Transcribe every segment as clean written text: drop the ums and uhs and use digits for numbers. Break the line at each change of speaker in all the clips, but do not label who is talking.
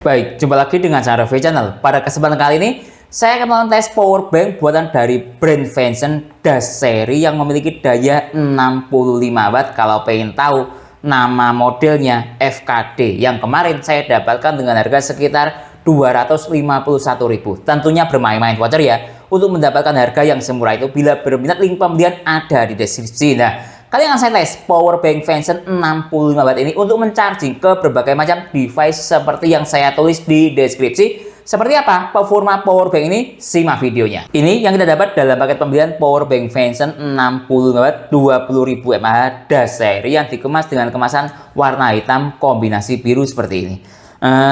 Baik, jumpa lagi dengan saya Review Channel. Pada kesempatan kali ini, saya akan mengetes power bank buatan dari brand Vention Dash seri yang memiliki daya 65 watt. Kalau pengen tahu nama modelnya FKD yang kemarin saya dapatkan dengan harga sekitar 251.000. Tentunya bermain-main voucher ya untuk mendapatkan harga yang semurah itu. Bila berminat, link pembelian ada di deskripsi. Nah, kali yang saya tes power bank Vention 65 watt ini untuk mencharging ke berbagai macam device seperti yang saya tulis di deskripsi. Seperti apa performa power bank ini? Simak videonya. Ini yang kita dapat dalam paket pembelian power bank Vention 65 watt 20.000 mAh Dash seri yang dikemas dengan kemasan warna hitam kombinasi biru seperti ini.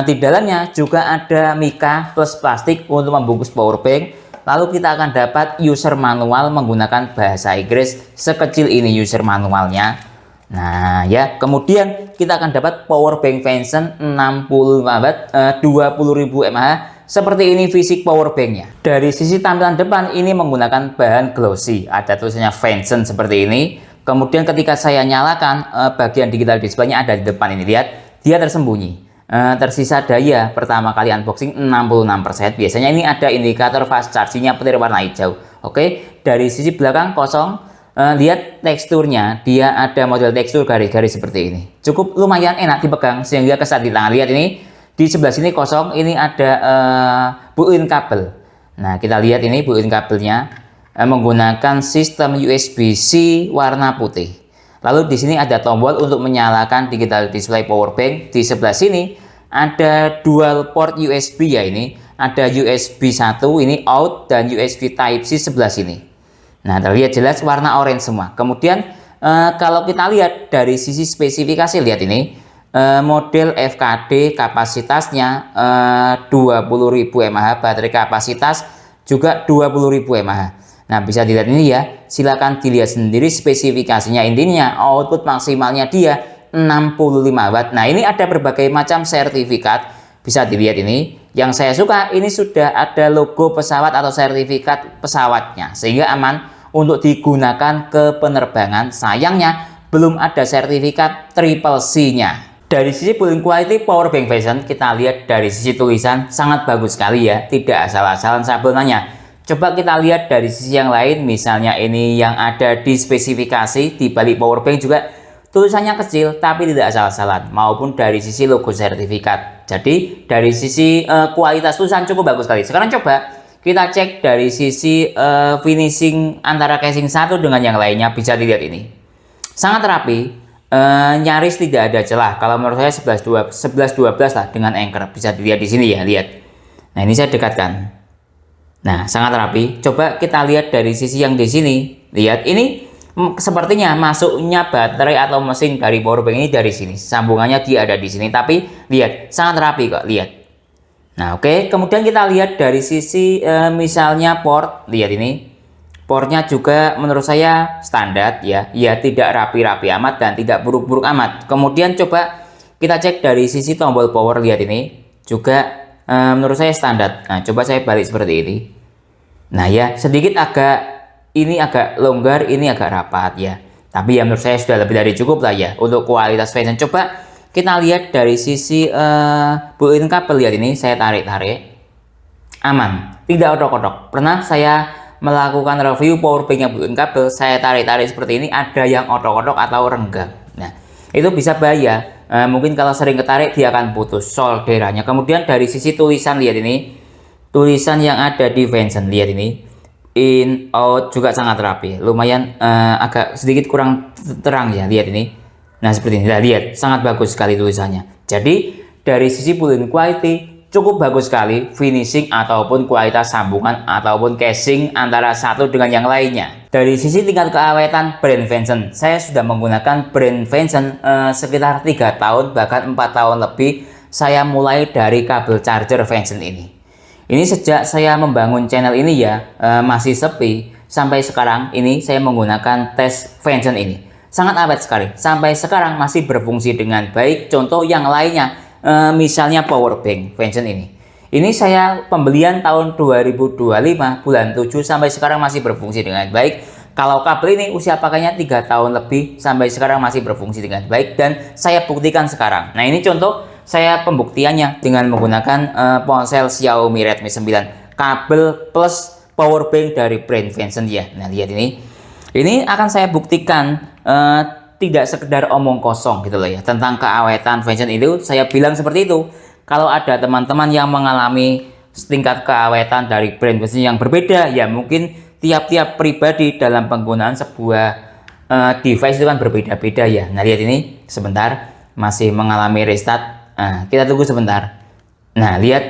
Di dalamnya juga ada mika plus plastik untuk membungkus power bank. Lalu kita akan dapat user manual menggunakan bahasa Inggris, sekecil ini user manualnya. Nah ya, kemudian kita akan dapat power bank Vention 65 watt 20.000 mAh. Seperti ini fisik power banknya. Dari sisi tampilan depan ini menggunakan bahan glossy, ada tulisannya Vention seperti ini. Kemudian ketika saya nyalakan, bagian digital display-nya ada di depan ini, lihat dia tersembunyi. Tersisa daya pertama kali unboxing 66%. Biasanya ini ada indikator fast charging-nya petir warna hijau. Oke, dari sisi belakang kosong. Lihat teksturnya, dia ada model tekstur garis-garis seperti ini. Cukup lumayan enak dipegang sehingga kesan di tangan. Lihat ini di sebelah sini kosong, ini ada built-in kabel. Nah, kita lihat ini built-in kabelnya menggunakan sistem USB-C warna putih. Lalu di sini ada tombol untuk menyalakan digital display power bank. Di sebelah sini ada dual port USB ya, ini ada USB 1 ini out dan USB Type C sebelah sini. Nah, terlihat jelas warna orange semua. Kemudian kalau kita lihat dari sisi spesifikasi, lihat ini model FKD kapasitasnya 20.000 mAh, baterai kapasitas juga 20.000 mAh. Nah, bisa dilihat ini ya, silakan dilihat sendiri spesifikasinya. Intinya output maksimalnya dia 65 watt. Nah, ini ada berbagai macam sertifikat, bisa dilihat ini. Yang saya suka ini sudah ada logo pesawat atau sertifikat pesawatnya, sehingga aman untuk digunakan ke penerbangan. Sayangnya belum ada sertifikat triple C-nya. Dari sisi building quality power bank Vention, kita lihat dari sisi tulisan sangat bagus sekali ya, tidak asal-asalan sablonannya. Coba kita lihat dari sisi yang lain, misalnya ini yang ada di spesifikasi di balik power bank juga tulisannya kecil tapi tidak asal-asalan, maupun dari sisi logo sertifikat. Jadi dari sisi kualitas tulisan cukup bagus sekali. Sekarang coba kita cek dari sisi finishing antara casing satu dengan yang lainnya. Bisa dilihat ini sangat rapi, nyaris tidak ada celah. Kalau menurut saya 11-12 lah dengan anchor. Bisa dilihat di sini ya, lihat. Nah, ini saya dekatkan. Nah, sangat rapi. Coba kita lihat dari sisi yang di sini. Lihat ini sepertinya masuknya baterai atau mesin dari power bank ini dari sini. Sambungannya dia ada di sini, tapi lihat sangat rapi kok, lihat. Nah, oke. Kemudian kita lihat dari sisi misalnya port. Lihat ini. Portnya juga menurut saya standar ya. Ya, tidak rapi-rapi amat dan tidak buruk-buruk amat. Kemudian coba kita cek dari sisi tombol power. Lihat ini. Juga menurut saya standar. Nah, coba saya balik seperti ini. Nah ya, sedikit ini agak longgar, ini agak rapat ya. Tapi ya menurut saya sudah lebih dari cukup lah ya untuk kualitas Vention. Coba kita lihat dari sisi built-in kabel. Lihat ini, saya tarik-tarik. Aman, tidak otok-otok. Pernah saya melakukan review power bank yang built-in kabel, saya tarik-tarik seperti ini, ada yang otok-otok atau renggang. Nah, itu bisa bahaya. Mungkin kalau sering ketarik dia akan putus solderannya. Kemudian dari sisi tulisan, lihat ini tulisan yang ada di Vention, lihat ini in out juga sangat rapi, lumayan agak sedikit kurang terang ya, lihat ini. Nah, seperti ini, lihat sangat bagus sekali tulisannya. Jadi dari sisi build-in quality cukup bagus sekali, finishing ataupun kualitas sambungan ataupun casing antara satu dengan yang lainnya. Dari sisi tingkat keawetan brand Vention, saya sudah menggunakan brand Vention sekitar 3 tahun bahkan 4 tahun lebih. Saya mulai dari kabel charger Vention ini. Ini sejak saya membangun channel ini ya, masih sepi. Sampai sekarang ini saya menggunakan tes Vention ini. Sangat awet sekali. Sampai sekarang masih berfungsi dengan baik. Contoh yang lainnya, misalnya power bank Vention ini. Ini saya pembelian tahun 2025 bulan 7 sampai sekarang masih berfungsi dengan baik. Kalau kabel ini usia pakainya 3 tahun lebih sampai sekarang masih berfungsi dengan baik dan saya buktikan sekarang. Nah, ini contoh saya pembuktiannya dengan menggunakan ponsel Xiaomi Redmi 9, kabel plus power bank dari brand Venson ya. Nah, lihat ini. Ini akan saya buktikan tidak sekedar omong kosong gitu loh ya. Tentang keawetan Venson itu saya bilang seperti itu. Kalau ada teman-teman yang mengalami tingkat keawetan dari brand Venson yang berbeda, ya mungkin tiap-tiap pribadi dalam penggunaan sebuah device itu kan berbeda-beda ya. Nah, lihat ini sebentar masih mengalami restart. Nah, kita tunggu sebentar. Nah, lihat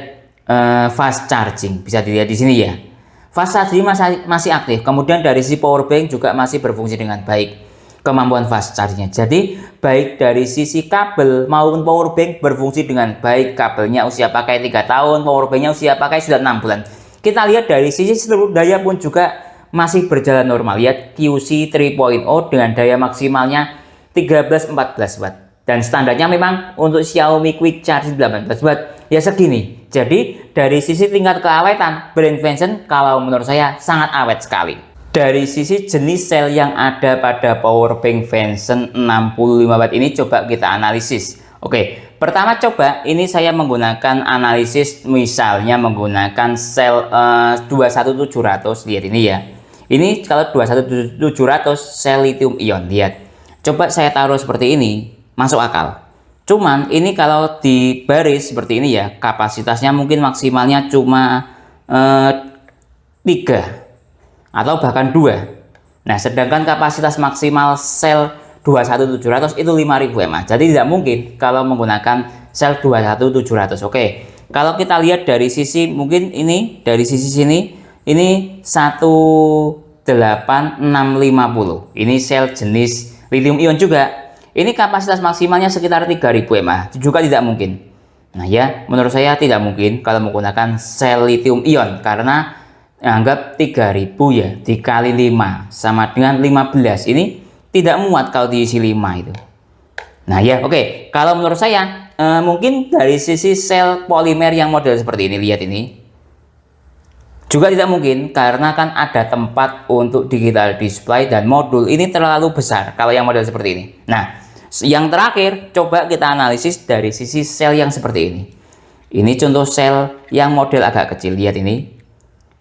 fast charging bisa dilihat di sini ya. Fast charging masih aktif. Kemudian dari sisi power bank juga masih berfungsi dengan baik kemampuan fast chargingnya. Jadi baik dari sisi kabel maupun power bank berfungsi dengan baik. Kabelnya usia pakai 3 tahun, power banknya usia pakai sudah 6 bulan. Kita lihat dari sisi seluruh daya pun juga masih berjalan normal. Lihat QC 3.0 dengan daya maksimalnya 13-14 watt. Dan standarnya memang untuk Xiaomi Quick Charge 18 watt ya segini. Jadi dari sisi tingkat keawetan brand Venson kalau menurut saya sangat awet sekali. Dari sisi jenis sel yang ada pada power bank Venson 65 watt ini coba kita analisis. Oke, pertama coba ini saya menggunakan analisis misalnya menggunakan sel 21700. Lihat ini ya. Ini kalau 21700 sel lithium ion, lihat. Coba saya taruh seperti ini, masuk akal. Cuman ini kalau di baris seperti ini ya, kapasitasnya mungkin maksimalnya cuma 3 atau bahkan 2. Nah, sedangkan kapasitas maksimal sel 21700 itu 5000 mAh. Jadi tidak mungkin kalau menggunakan sel 21700. Oke. Kalau kita lihat dari sisi mungkin ini dari sisi sini ini 18650. Ini sel jenis lithium ion juga. Ini kapasitas maksimalnya sekitar 3000 mAh, juga tidak mungkin. Nah ya, menurut saya tidak mungkin kalau menggunakan sel lithium ion karena anggap 3000 ya dikali 5 sama dengan 15. Ini tidak muat kalau diisi 5 itu. Nah ya, oke. Kalau menurut saya mungkin dari sisi sel polimer yang model seperti ini, lihat ini. Juga tidak mungkin karena kan ada tempat untuk digital display dan modul ini terlalu besar kalau yang model seperti ini. Nah, yang terakhir coba kita analisis dari sisi sel yang seperti ini. Ini contoh sel yang model agak kecil, lihat ini.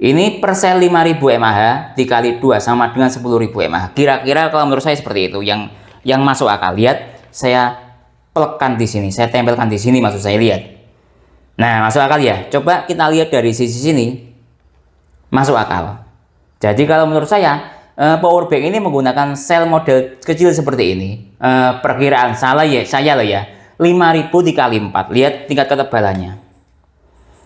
Ini per sel 5000 mAh dikali 2 sama dengan 10.000 mAh. Kira-kira kalau menurut saya seperti itu yang masuk akal. Lihat, saya pelekkan di sini, saya tempelkan di sini maksud saya, lihat. Nah, masuk akal ya. Coba kita lihat dari sisi sini. Masuk akal. Jadi kalau menurut saya power bank ini menggunakan sel model kecil seperti ini. Perkiraan saya loh ya 5000 dikali 4. Lihat tingkat ketebalannya.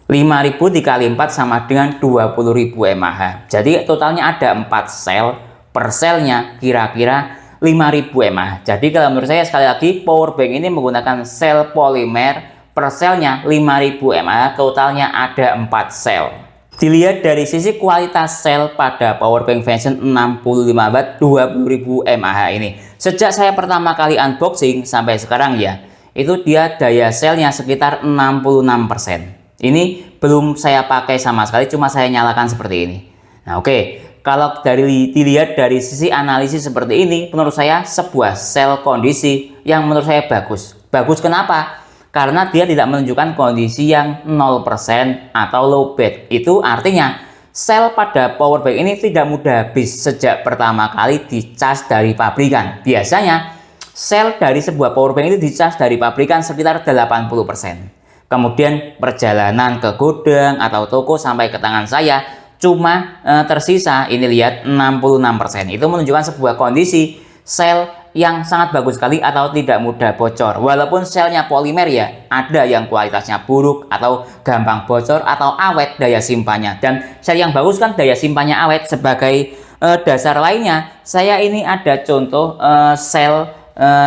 5000 dikali 4 sama dengan 20.000 mAh. Jadi totalnya ada 4 sel. Per selnya kira-kira 5000 mAh. Jadi kalau menurut saya sekali lagi power bank ini menggunakan sel polimer. Per selnya 5000 mAh. Totalnya ada 4 sel. Dilihat dari sisi kualitas sel pada power bank Venson 65 watt 20.000 mAh ini. Sejak saya pertama kali unboxing sampai sekarang ya, itu dia daya selnya sekitar 66%. Ini belum saya pakai sama sekali, cuma saya nyalakan seperti ini. Nah, oke. Kalau dilihat dari sisi analisis seperti ini, menurut saya sebuah sel kondisi yang menurut saya bagus. Bagus kenapa? Karena dia tidak menunjukkan kondisi yang 0% atau low bed. Itu artinya sel pada power bank ini tidak mudah habis sejak pertama kali dicas dari pabrikan. Biasanya sel dari sebuah power bank itu dicas dari pabrikan sekitar 80%. Kemudian perjalanan ke gudang atau toko sampai ke tangan saya cuma tersisa ini lihat 66%. Itu menunjukkan sebuah kondisi sel yang sangat bagus sekali atau tidak mudah bocor. Walaupun selnya polimer ya, ada yang kualitasnya buruk atau gampang bocor atau awet daya simpannya. Dan sel yang bagus kan daya simpannya awet. Sebagai dasar lainnya, saya ini ada contoh sel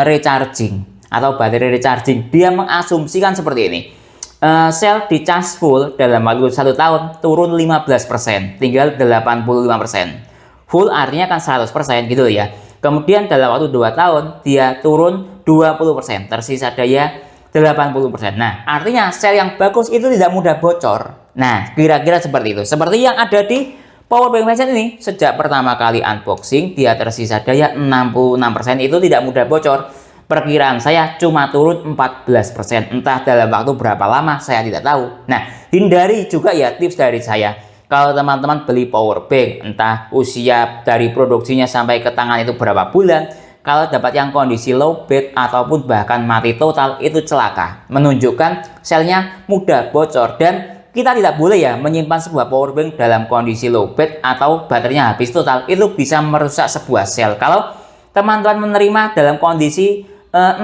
recharging atau baterai recharging. Dia mengasumsikan seperti ini. Sel dicas full dalam waktu 1 tahun turun 15%, tinggal 85%. Full artinya kan 100% gitu ya. Kemudian dalam waktu 2 tahun dia turun 20%, tersisa daya 80%. Nah, artinya sel yang bagus itu tidak mudah bocor. Nah, kira-kira seperti itu. Seperti yang ada di power bank Venson ini, sejak pertama kali unboxing dia tersisa daya 66%, itu tidak mudah bocor. Perkiraan saya cuma turun 14%. Entah dalam waktu berapa lama saya tidak tahu. Nah, hindari juga ya tips dari saya. Kalau teman-teman beli power bank, entah usia dari produksinya sampai ke tangan itu berapa bulan, kalau dapat yang kondisi lowbat ataupun bahkan mati total, itu celaka. Menunjukkan selnya mudah bocor, dan kita tidak boleh ya menyimpan sebuah power bank dalam kondisi lowbat atau baterainya habis total. Itu bisa merusak sebuah sel. Kalau teman-teman menerima dalam kondisi 0%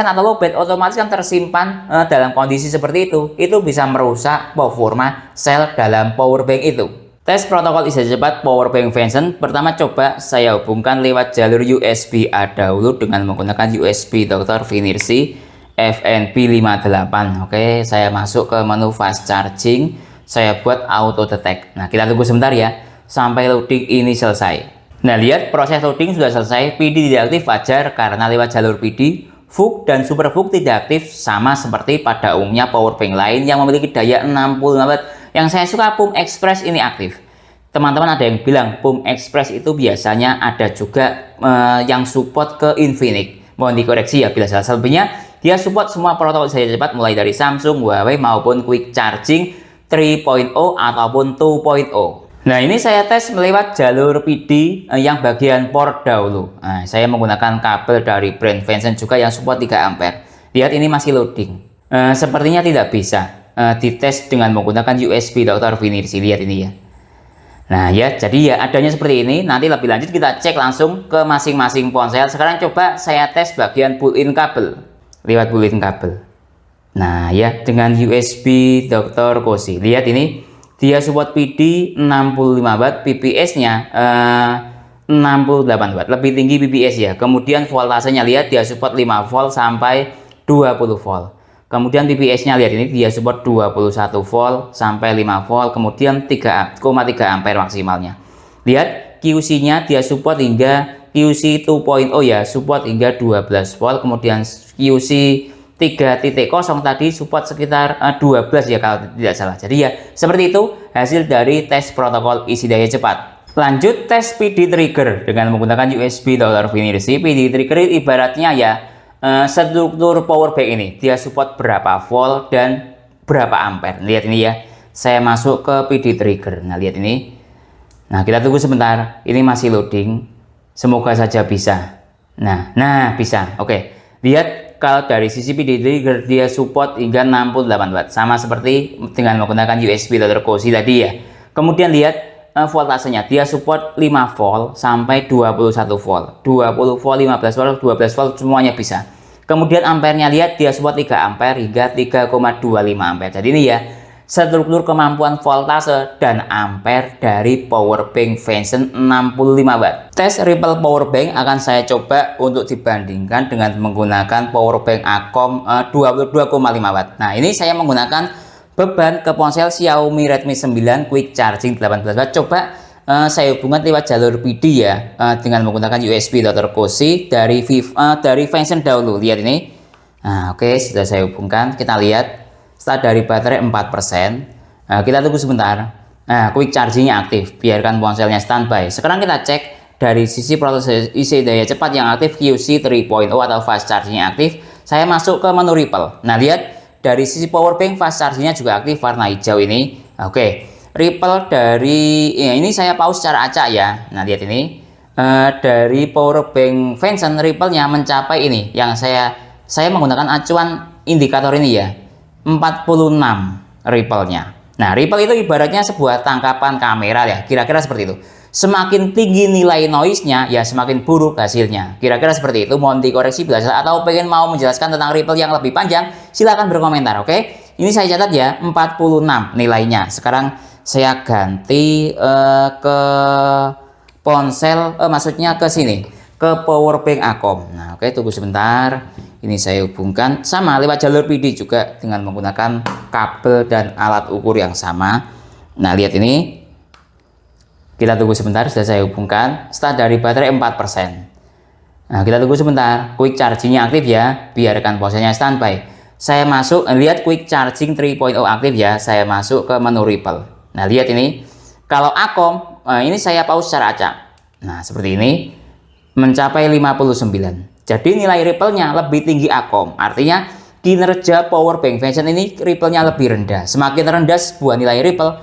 atau lowbat, otomatis kan tersimpan dalam kondisi seperti itu bisa merusak performa sel dalam power bank itu. Tes protokol isi cepat power bank Venson, pertama coba saya hubungkan lewat jalur USB-A dahulu dengan menggunakan USB Dr. Finirsi FNP58. Oke, saya masuk ke menu fast charging, saya buat auto detect. Nah, kita tunggu sebentar ya sampai loading ini selesai. Nah, lihat proses loading sudah selesai. PD tidak aktif wajar karena lewat jalur PD. VOOC dan Super VOOC tidak aktif, sama seperti pada umumnya power bank lain yang memiliki daya 65 watt. Yang saya suka pump express ini aktif. Teman-teman ada yang bilang pump express itu biasanya ada juga yang support ke Infinix. Mohon dikoreksi ya bila salah. Selebihnya dia support semua protokol saja cepat mulai dari Samsung, Huawei maupun Quick Charging 3.0 ataupun 2.0. Nah, ini saya tes melewat jalur PD yang bagian port dahulu. Nah, saya menggunakan kabel dari brand Venson juga yang support 3 ampere. Lihat ini masih loading. Sepertinya tidak bisa dites dengan menggunakan USB Dr. Finirsi. Lihat ini ya. Nah ya, jadi ya adanya seperti ini. Nanti lebih lanjut kita cek langsung ke masing-masing ponsel. Sekarang coba saya tes bagian pull-in kabel. Lewat pull-in kabel. Nah ya, dengan USB Dr. Koshi. Lihat ini. Dia support PD 65 watt, PPS-nya 68 watt, lebih tinggi PPS ya. Kemudian voltasenya lihat dia support 5 volt sampai 20 volt. Kemudian PPS-nya lihat ini dia support 21 volt sampai 5 volt, kemudian 3,3 ampere maksimalnya. Lihat QC-nya dia support hingga QC 2.0 ya, support hingga 12 volt, kemudian QC 3.0 tadi support sekitar 12 ya kalau tidak salah. Jadi ya seperti itu hasil dari tes protokol isi daya cepat. Lanjut tes PD trigger dengan menggunakan USB Dr. Finirsi. PD trigger ibaratnya ya struktur power bank ini dia support berapa volt dan berapa ampere. Lihat ini ya, saya masuk ke PD trigger. Nah lihat ini. Nah kita tunggu sebentar, ini masih loading, semoga saja bisa. Nah bisa. Oke, lihat kalau dari sisi PD trigger dia support hingga 68 watt, sama seperti dengan menggunakan USB Dr. Koshi tadi ya. Kemudian lihat voltasenya, dia support 5 volt sampai 21 volt, 20 volt, 15 volt, 12 volt semuanya bisa. Kemudian ampernya lihat dia support 3 ampere hingga 3,25 ampere. Jadi ini ya struktur kemampuan voltase dan ampere dari power bank Venson 65 watt. Tes Ripple power bank akan saya coba untuk dibandingkan dengan menggunakan power bank Acom 22,5 watt. Nah, ini saya menggunakan beban ke ponsel Xiaomi Redmi 9 Quick Charging 18 watt. Coba saya hubungkan lewat jalur PD ya, dengan menggunakan USB Dr. Koshi dari Venson dahulu. Lihat ini. Nah, oke, sudah saya hubungkan. Kita lihat. Setelah dari baterai 4%, kita tunggu sebentar. Nah, quick chargingnya aktif, biarkan ponselnya standby. Sekarang kita cek dari sisi proses isi daya cepat yang aktif, QC 3.0 atau fast chargingnya aktif. Saya masuk ke menu Ripple. Nah lihat dari sisi power bank fast chargingnya juga aktif, warna hijau ini. Oke, Ripple dari ya, ini saya pause secara acak ya. Nah lihat ini dari power bank Venson Ripple-nya mencapai ini yang saya menggunakan acuan indikator ini ya. 46 Ripple-nya. Nah, Ripple itu ibaratnya sebuah tangkapan kamera ya, kira-kira seperti itu. Semakin tinggi nilai noise-nya, ya semakin buruk hasilnya. Kira-kira seperti itu. Mohon dikoreksi bila salah atau pengen mau menjelaskan tentang Ripple yang lebih panjang, silahkan berkomentar, oke? Ini saya catat ya, 46 nilainya. Sekarang saya ganti ke ponsel, maksudnya ke sini, ke power bank Acom. Nah, oke, tunggu sebentar. Ini saya hubungkan sama lewat jalur PD juga dengan menggunakan kabel dan alat ukur yang sama. Nah, lihat ini. Kita tunggu sebentar, sudah saya hubungkan. Start dari baterai 4%. Nah, kita tunggu sebentar. Quick chargingnya aktif ya, biarkan ponselnya standby. Saya masuk, lihat quick charging 3.0 aktif ya. Saya masuk ke menu Ripple. Nah, lihat ini. Kalau Acom, ini saya pause secara acak. Nah, seperti ini. Mencapai 59. Jadi nilai ripple-nya lebih tinggi Akom. Artinya kinerja powerbank Vention ini ripple-nya lebih rendah. Semakin rendah sebuah nilai ripple,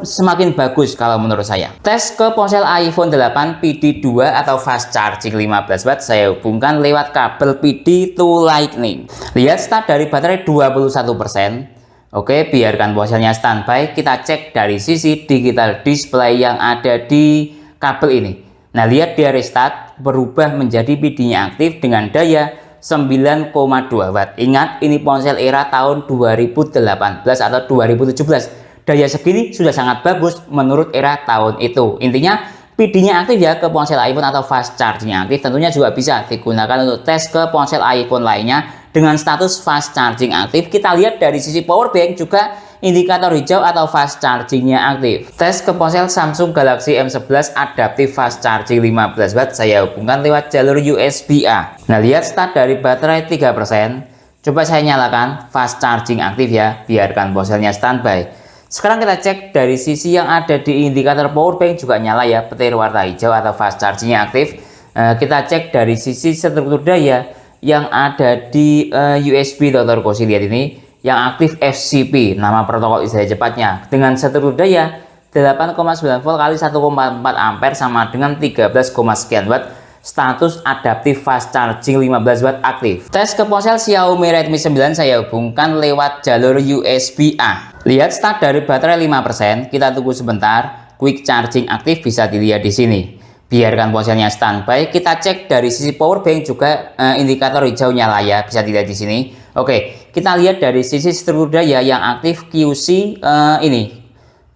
semakin bagus kalau menurut saya. Tes ke ponsel iPhone 8 PD2 atau fast charging 15 watt saya hubungkan lewat kabel PD to Lightning. Lihat start dari baterai 21%. Oke, biarkan ponselnya standby. Kita cek dari sisi digital display yang ada di kabel ini. Nah, lihat dia restart, berubah menjadi PD-nya aktif dengan daya 9,2 watt. Ingat, ini ponsel era tahun 2018 atau 2017. Daya segini sudah sangat bagus menurut era tahun itu. Intinya, PD-nya aktif ya ke ponsel iPhone atau fast charging aktif. Tentunya juga bisa digunakan untuk tes ke ponsel iPhone lainnya dengan status fast charging aktif. Kita lihat dari sisi power bank juga indikator hijau atau fast chargingnya aktif. Tes ke ponsel Samsung Galaxy M11 adaptif fast charging 15 watt saya hubungkan lewat jalur USB-A. Nah, lihat start dari baterai 3%. Coba saya nyalakan fast charging aktif ya, biarkan ponselnya standby. Sekarang kita cek dari sisi yang ada di indikator power bank juga nyala ya, petir warna hijau atau fast chargingnya aktif. Kita cek dari sisi struktur daya yang ada di USB Dr. Koshi, lihat ini yang aktif FCP, nama protokol istirahat cepatnya, dengan struktur daya 8,9 volt kali 1,4 ampere sama dengan 13, sekian watt. Status adaptif fast charging 15 watt aktif. Tes ke ponsel Xiaomi Redmi 9 saya hubungkan lewat jalur USB-A. Lihat start dari baterai 5%, kita tunggu sebentar. Quick charging aktif bisa dilihat di sini. Biarkan ponselnya standby. Kita cek dari sisi power bank juga indikator hijau nyala ya, bisa dilihat di sini. Oke, kita lihat dari sisi struktur daya yang aktif QC ini.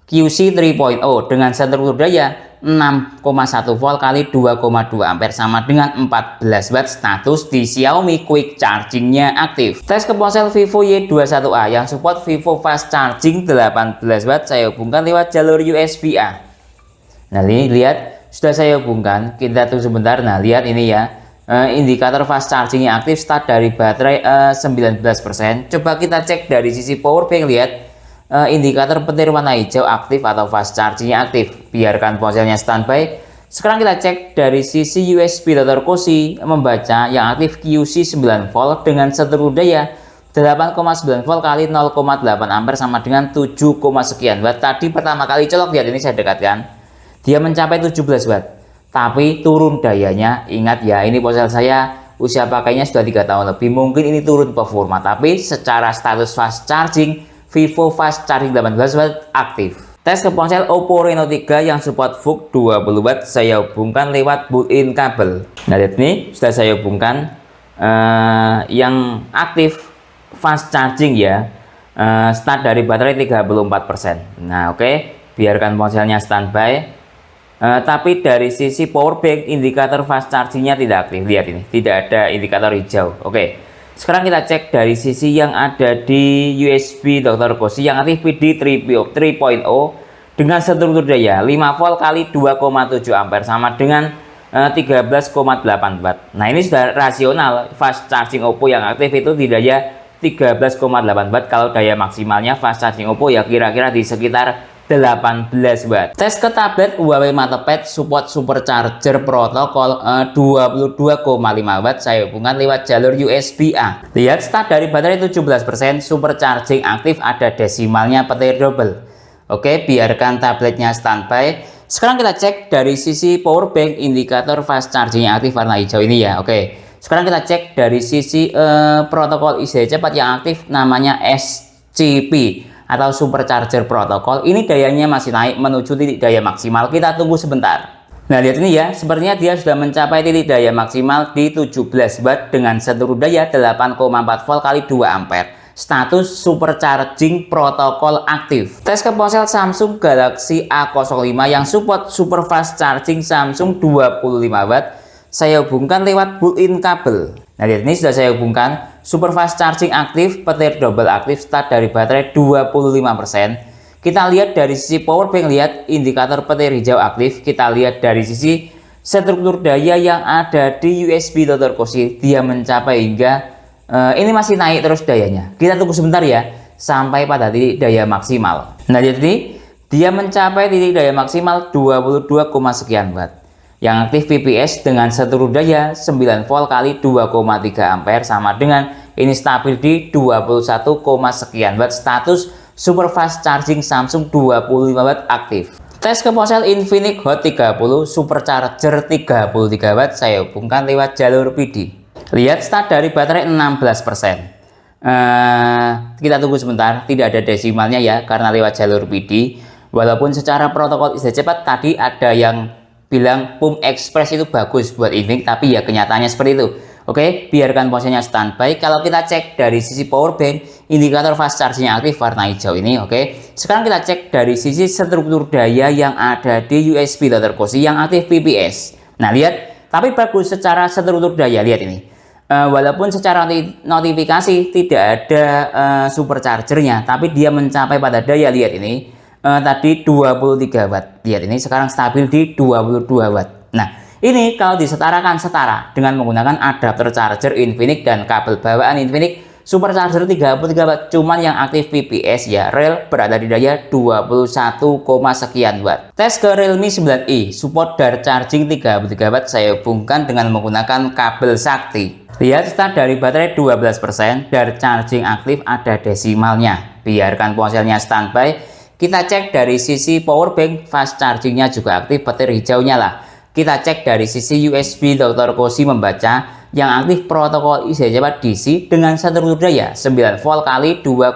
QC 3.0 dengan struktur daya 6,1 volt kali 2,2 ampere sama dengan 14 watt. Status di Xiaomi quick chargingnya aktif. Tes ke ponsel Vivo Y21A yang support Vivo fast charging 18 watt saya hubungkan lewat jalur USB-A. Nah, ini lihat sudah saya hubungkan. Kita tunggu sebentar. Nah, lihat ini ya, indikator fast chargingnya aktif start dari baterai 19%. Coba kita cek dari sisi power bank, lihat indikator petir warna hijau aktif atau fast chargingnya aktif. Biarkan ponselnya standby. Sekarang kita cek dari sisi USB Dr. Koshi membaca yang aktif QC 9 volt dengan struktur daya 8,9 volt kali 0,8 ampere sama dengan 7, sekian watt. Tadi pertama kali colok, lihat ini saya dekatkan, dia mencapai 17 watt, tapi turun dayanya. Ingat ya, ini ponsel saya usia pakainya sudah 3 tahun lebih, mungkin ini turun performa, tapi secara status fast charging Vivo fast charging 18 watt aktif. Tes ke ponsel Oppo Reno 3 yang support VOOC 20 watt saya hubungkan lewat built-in kabel. Nah, lihat ini sudah saya hubungkan yang aktif fast charging ya, start dari baterai 34%. Nah, oke, biarkan ponselnya standby. Tapi dari sisi power bank indikator fast chargingnya tidak aktif. Lihat ini, tidak ada indikator hijau. Oke, sekarang kita cek dari sisi yang ada di USB Dr. Koshi yang aktif PD 3.0 dengan struktur daya 5 volt kali 2,7 ampere sama dengan 13,8 watt. Nah, ini sudah rasional. Fast charging Oppo yang aktif itu di daya 13,8 watt. Kalau daya maksimalnya fast charging Oppo ya kira-kira di sekitar 18 watt. Tes ke tablet Huawei MatePad support supercharger protokol 22,5 watt saya hubungkan lewat jalur USB-A. Lihat start dari baterai 17%, supercharging aktif, ada desimalnya petir double. Oke, biarkan tabletnya standby. Sekarang kita cek dari sisi power bank indikator fast charging aktif warna hijau ini ya. Oke, sekarang kita cek dari sisi protokol istirahat cepat yang aktif namanya SCP atau supercharger protokol. Ini dayanya masih naik menuju titik daya maksimal. Kita tunggu sebentar. Nah, lihat ini ya, sepertinya dia sudah mencapai titik daya maksimal di 17 watt dengan struktur daya 8,4 volt kali 2 ampere. Status supercharging protokol aktif. Tes ke ponsel Samsung Galaxy A05 yang support super fast charging Samsung 25 watt saya hubungkan lewat built-in kabel. Nah, lihat ini sudah saya hubungkan. Super fast charging aktif, petir double aktif, start dari baterai 25%. Kita lihat dari sisi power bank, lihat indikator petir hijau aktif. Kita lihat dari sisi struktur daya yang ada di USB Dr. Koshi, dia mencapai hingga ini masih naik terus dayanya. Kita tunggu sebentar ya sampai pada titik daya maksimal. Nah, jadi dia mencapai titik daya maksimal 22, sekian watt. Yang aktif PPS dengan seluruh daya 9 volt kali 2,3 ampere sama dengan ini stabil di 21, sekian watt. Status super fast charging Samsung 25 watt aktif. Tes ke ponsel Infinix Hot 30 supercharger 33 watt saya hubungkan lewat jalur PD. Lihat start dari baterai 16%. Kita tunggu sebentar, tidak ada desimalnya ya karena lewat jalur PD. Walaupun secara protokol istirahat cepat tadi ada yang bilang PUM Express itu bagus buat Infinix, tapi ya kenyataannya seperti itu. Oke, biarkan ponselnya standby. Kalau kita cek dari sisi power bank, indikator fast charging aktif warna hijau ini. Oke, sekarang kita cek dari sisi struktur daya yang ada di USB Dr. Cozy yang aktif PPS. Nah lihat, tapi bagus secara struktur daya. Lihat ini, walaupun secara notifikasi tidak ada superchargernya, tapi dia mencapai pada daya, lihat ini, tadi 23 watt. Lihat ini sekarang stabil di 22 watt. Nah ini kalau disetarakan setara dengan menggunakan adapter charger Infinix dan kabel bawaan Infinix supercharger 33 watt, cuman yang aktif PPS ya real berada di daya 21, sekian watt. Tes ke Realme 9i support dar charging 33 watt saya hubungkan dengan menggunakan kabel sakti. Lihat start dari baterai 12%, dar charging aktif ada desimalnya. Biarkan ponselnya standby. Kita cek dari sisi power bank, fast chargingnya juga aktif, petir hijaunya lah. Kita cek dari sisi USB Dr. Cozy membaca yang aktif protokol istirahat cepat DC dengan struktur daya 9 volt kali 2,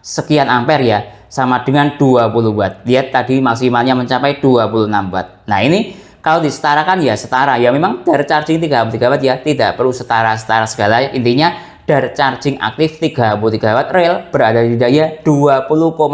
sekian ampere ya, sama dengan 20 watt. Lihat tadi maksimalnya mencapai 26 watt. Nah ini kalau disetarakan ya setara ya, memang dari charging 33 watt ya, tidak perlu setara-setara segala. Intinya dar charging aktif 33 watt real berada di daya 20,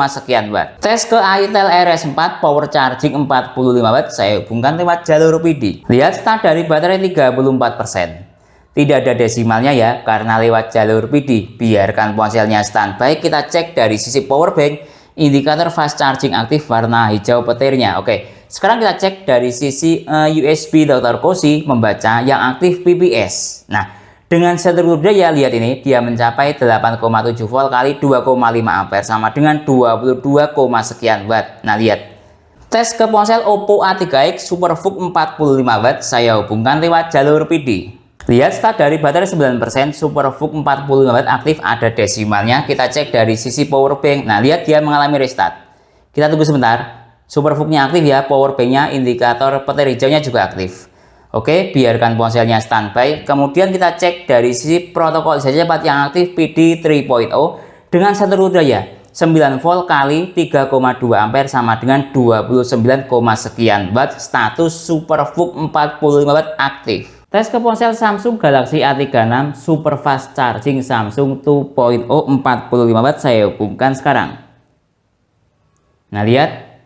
sekian watt. Tes ke Itel RS4 power charging 45 watt saya hubungkan lewat jalur PD. Lihat start dari baterai 34%. Tidak ada desimalnya ya karena lewat jalur PD. Biarkan ponselnya standby. Kita cek dari sisi power bank, indikator fast charging aktif warna hijau petirnya. Oke, sekarang kita cek dari sisi USB Dr. Cozy membaca yang aktif PPS. Nah dengan struktur daya lihat ini dia mencapai 8,7 volt kali 2,5 ampere sama dengan 22, sekian watt. Nah lihat, tes ke ponsel Oppo A3X SuperVOOC 45 watt saya hubungkan lewat jalur PD. Lihat start dari baterai 9%, SuperVOOC 45 watt aktif ada desimalnya. Kita cek dari sisi power bank. Nah lihat dia mengalami restart. Kita tunggu sebentar, SuperVOOC-nya aktif ya, power bank-nya, indikator petir hijaunya juga aktif. Oke, biarkan ponselnya standby. Kemudian kita cek dari sisi protokol istirahat cepat yang aktif PD 3.0 dengan struktur daya 9 volt kali 3,2 ampere sama dengan 29, sekian watt. Status SuperVOOC 45 watt aktif. Tes ke ponsel Samsung Galaxy A36 super fast charging Samsung 2.0 45 watt saya hubungkan sekarang. Nah lihat,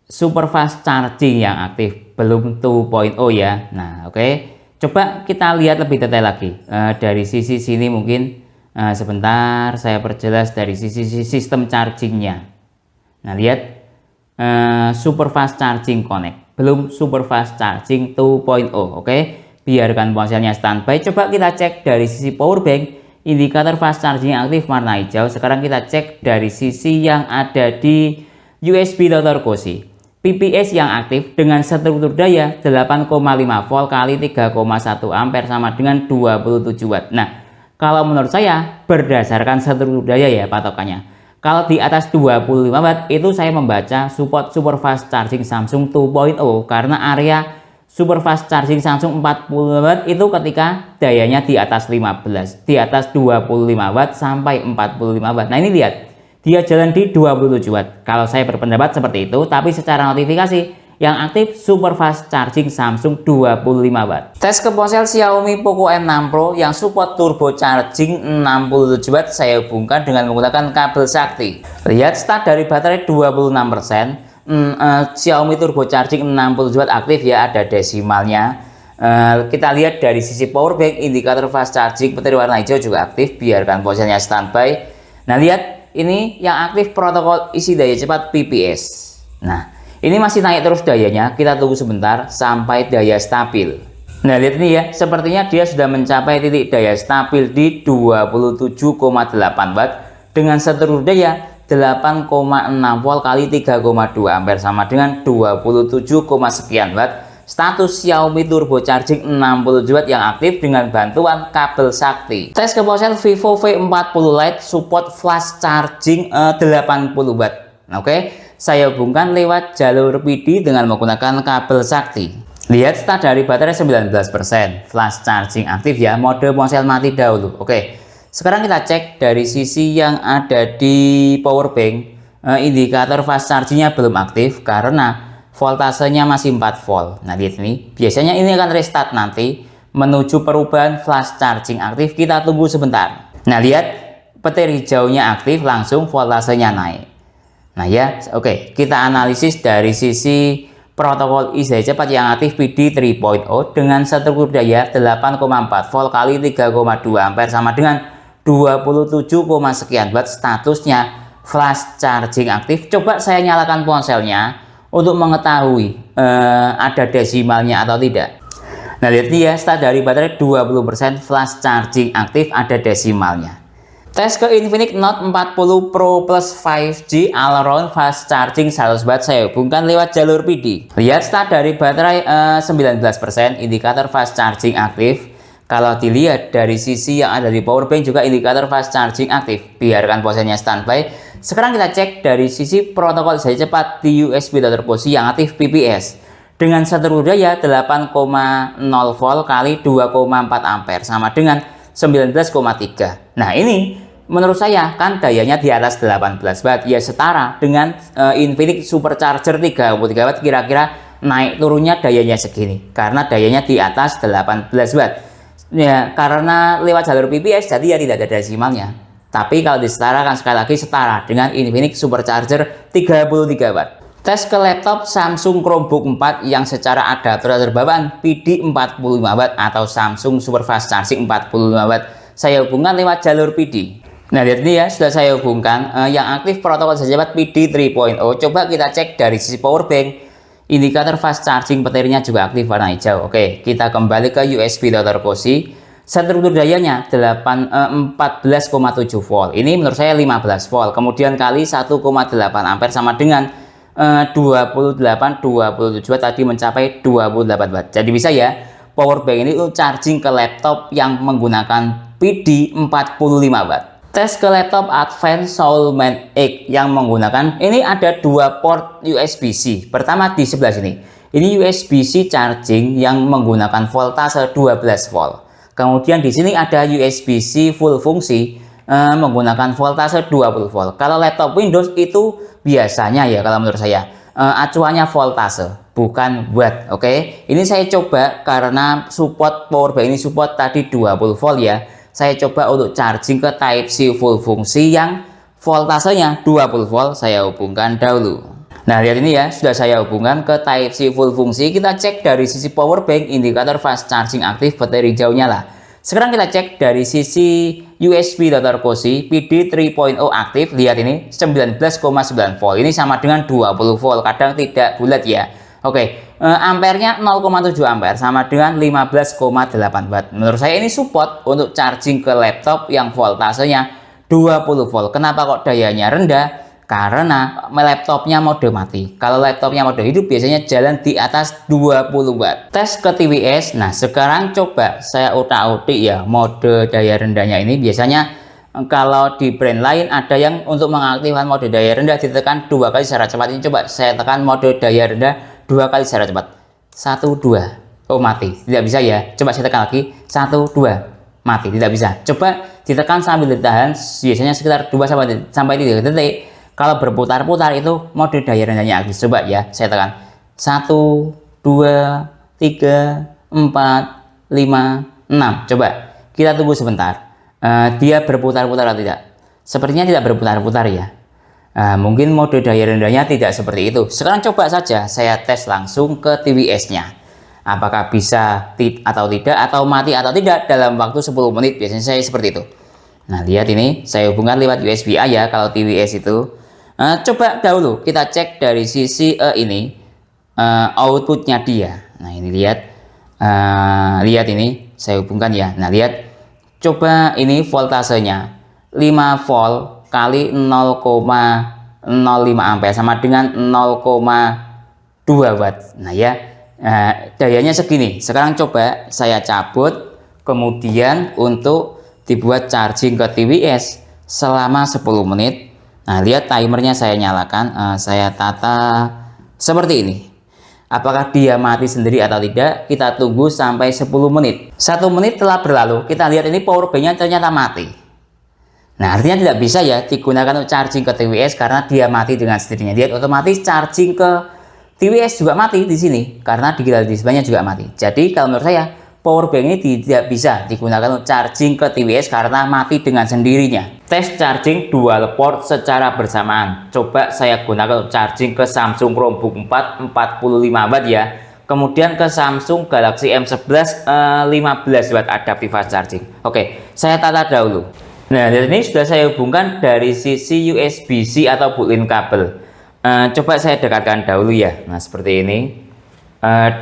super fast charging yang aktif, belum 2.0 ya. Nah oke, coba kita lihat lebih detail lagi dari sisi sini mungkin. Sebentar saya perjelas dari sisi sistem chargingnya. Nah lihat, super fast charging connect, belum super fast charging 2.0. Oke, biarkan ponselnya standby. Coba kita cek dari sisi power bank, indikator fast charging aktif warna hijau. Sekarang kita cek dari sisi yang ada di USB Dr. Cozy. PPS yang aktif dengan struktur daya 8,5 volt kali 3,1 ampere sama dengan 27 watt. Nah kalau menurut saya berdasarkan struktur daya ya patokannya. Kalau di atas 25 watt itu saya membaca support super fast charging Samsung 2.0 karena area super fast charging Samsung 40 watt itu ketika dayanya di atas 15, di atas 25 watt sampai 45 watt. Nah ini lihat, dia jalan di 27 watt. Kalau saya berpendapat seperti itu, tapi secara notifikasi yang aktif super fast charging Samsung 25 watt. Tes ke ponsel Xiaomi Poco M6 Pro yang support turbo charging 67 watt saya hubungkan dengan menggunakan kabel sakti. Lihat start dari baterai 26%. Xiaomi turbo charging 67 watt aktif ya, ada desimalnya. Kita lihat dari sisi power bank, indikator fast charging petir warna hijau juga aktif. Biarkan ponselnya standby. Nah lihat, ini yang aktif protokol isi daya cepat PPS. Nah ini masih naik terus dayanya, kita tunggu sebentar sampai daya stabil. Nah lihat ini ya, sepertinya dia sudah mencapai titik daya stabil di 27,8 watt dengan struktur daya 8,6 volt kali 3,2 ampere sama dengan 27, sekian watt. status Xiaomi Turbo Charging 67 watt yang aktif dengan bantuan kabel sakti. Tes ke ponsel Vivo V40 Lite support flash charging 80 watt. Oke, saya hubungkan lewat jalur PD dengan menggunakan kabel sakti. Lihat start dari baterai 19%, flash charging aktif ya, mode ponsel mati dahulu. Oke, sekarang kita cek dari sisi yang ada di power bank. Indikator fast chargingnya belum aktif karena voltasenya masih 4 volt. Nah, lihat ini, biasanya ini akan restart nanti menuju perubahan flash charging aktif. Kita tunggu sebentar. Nah, lihat petir hijaunya aktif, langsung voltasenya naik. Nah ya, oke, kita analisis dari sisi protokol IC cepat yang aktif PD 3.0 dengan struktur daya 8,4 volt kali 3,2 ampere sama dengan 27, sekian watt. Statusnya flash charging aktif. Coba saya nyalakan ponselnya untuk mengetahui ada desimalnya atau tidak. Nah, lihat nih ya, start dari baterai 20%, flash charging aktif, ada desimalnya. Tes ke Infinix Note 40 Pro Plus 5G all-round fast charging 100 watt, saya hubungkan lewat jalur PD. Lihat start dari baterai 19%, indikator fast charging aktif. Kalau dilihat dari sisi yang ada di power bank juga indikator fast charging aktif. Biarkan ponselnya standby. Sekarang kita cek dari sisi protokol IC cepat di USB Type C yang aktif PPS. Dengan struktur daya 8,0 volt kali 2,4 ampere sama dengan 19,3. Nah, ini menurut saya kan dayanya di atas 18 watt, ya setara dengan Infinix Supercharger 33 watt, kira-kira naik turunnya dayanya segini karena dayanya di atas 18 watt ya, karena lewat jalur PPS jadi ya tidak ada desimalnya. Tapi kalau disetarakan, sekali lagi setara dengan Infinix Supercharger 33 watt. Tes ke laptop Samsung Chromebook 4 yang secara adaptor bawaan PD 45 watt atau Samsung Super Fast Charging 45 watt, saya hubungkan lewat jalur PD. Nah, lihat ini ya, sudah saya hubungkan yang aktif protokol cepat PD 3.0. Coba kita cek dari sisi power bank, indikator fast charging petirnya juga aktif warna hijau. Oke, kita kembali ke USB Type C. Struktur dayanya 14,7 volt. Ini menurut saya 15 volt. Kemudian kali 1,8 ampere sama dengan 27 watt, tadi mencapai 28 watt. Jadi bisa ya, power bank ini charging ke laptop yang menggunakan PD 45 watt. Tes ke laptop Advanced Soulmate X yang menggunakan, ini ada dua port USB-C. Pertama di sebelah sini, ini USB-C charging yang menggunakan voltase 12 volt. Kemudian di sini ada USB-C full fungsi menggunakan voltase 20 volt. Kalau laptop Windows itu biasanya ya, kalau menurut saya acuannya voltase bukan watt. Oke, ini saya coba karena support power bank ini support tadi 20 volt ya. Saya coba untuk charging ke Type C full fungsi yang voltasenya 20 volt, saya hubungkan dahulu. Nah, lihat ini ya, sudah saya hubungkan ke Type C full fungsi. Kita cek dari sisi power bank, indikator fast charging aktif, baterai hijaunya lah. Sekarang kita cek dari sisi USB Type C PD 3.0 aktif. Lihat ini 19,9 volt. Ini sama dengan 20 volt. Kadang tidak bulat ya. Oke, ampernya 0,7 ampere sama dengan 15,8 watt. Menurut saya ini support untuk charging ke laptop yang voltasenya 20 volt. Kenapa kok dayanya rendah? Karena laptopnya mode mati. Kalau laptopnya mode hidup biasanya jalan di atas 20 watt. Tes ke TWS. Nah, sekarang coba saya utak-utik ya, mode daya rendahnya ini biasanya kalau di brand lain ada yang untuk mengaktifkan mode daya rendah ditekan 2 kali secara cepat. Ini coba saya tekan mode daya rendah 2 kali secara cepat. 1, 2. Oh, mati. Tidak bisa ya. Coba saya tekan lagi. 1, 2. Mati. Tidak bisa. Coba ditekan sambil ditahan. Biasanya sekitar 2 sampai 3 detik. Kalau berputar-putar itu mode daya rendahnya aktif. Coba ya. Saya tekan. 1, 2, 3, 4, 5, 6. Coba. Kita tunggu sebentar. Dia berputar-putar atau tidak? Sepertinya tidak berputar-putar ya. Mungkin mode daya rendahnya tidak seperti itu. Sekarang coba saja saya tes langsung ke TWS-nya. Apakah bisa atau tidak, atau mati atau tidak dalam waktu 10 menit. Biasanya saya seperti itu. Nah, lihat ini, saya hubungkan lewat USB-A ya kalau TWS itu. Coba dahulu kita cek dari sisi ini outputnya dia. Nah, ini lihat. Lihat ini, saya hubungkan ya. Nah, lihat. Coba ini voltasenya 5 volt kali 0,05 ampere sama dengan 0,2 watt. Nah ya, Nah, dayanya segini. Sekarang coba saya cabut, kemudian untuk dibuat charging ke TWS selama 10 menit. Nah, lihat timernya saya nyalakan, saya tata seperti ini. Apakah dia mati sendiri atau tidak? Kita tunggu sampai 10 menit. 1 menit telah berlalu, kita lihat ini power banknya ternyata mati. Nah, artinya tidak bisa ya digunakan untuk charging ke TWS karena dia mati dengan sendirinya. Dia otomatis charging ke TWS juga mati di sini karena digital display-nya juga mati. Jadi kalau menurut saya power bank ini tidak bisa digunakan untuk charging ke TWS karena mati dengan sendirinya. Tes charging dual port secara bersamaan. Coba saya gunakan untuk charging ke Samsung Chromebook 4 45 watt ya. Kemudian ke Samsung Galaxy M11 15 watt adaptive fast charging. Oke, saya tata dahulu. Nah, ini sudah saya hubungkan dari sisi USB-C atau built-in kabel. Coba saya dekatkan dahulu ya. Nah, seperti ini.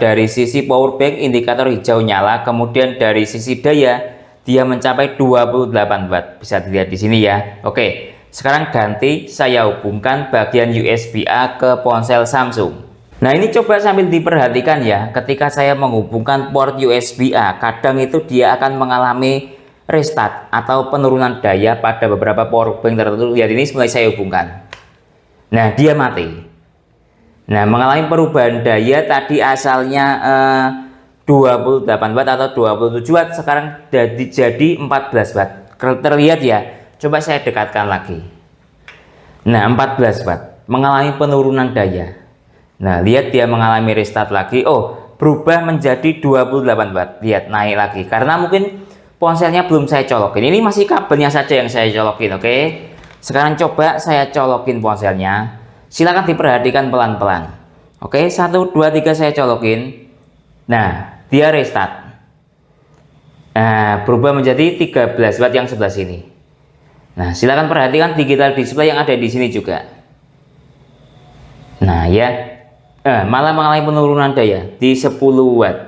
Dari sisi power bank indikator hijau nyala, kemudian dari sisi daya dia mencapai 28 watt. Bisa dilihat di sini ya. Oke, sekarang ganti saya hubungkan bagian USB-A ke ponsel Samsung. Nah, ini coba sambil diperhatikan ya. Ketika saya menghubungkan port USB-A, kadang itu dia akan mengalami restart atau penurunan daya pada beberapa power bank tertentu. Lihat ini mulai saya hubungkan. Nah, dia mati. Nah, mengalami perubahan daya tadi asalnya 28 watt atau 27 watt, sekarang jadi 14 watt. Terlihat ya. Coba saya dekatkan lagi. Nah, 14 watt. Mengalami penurunan daya. Nah, lihat dia mengalami restart lagi. Oh, berubah menjadi 28 watt. Lihat, naik lagi. Karena mungkin ponselnya belum saya colokin. Ini masih kabelnya saja yang saya colokin, oke? Sekarang coba saya colokin ponselnya. Silakan diperhatikan pelan-pelan. Oke, 1 2 3 saya colokin. Nah, dia restart. Nah, berubah menjadi 13 watt yang sebelah sini. Nah, silakan perhatikan digital display yang ada di sini juga. Nah, ya. Malah mengalami penurunan daya di 10 watt.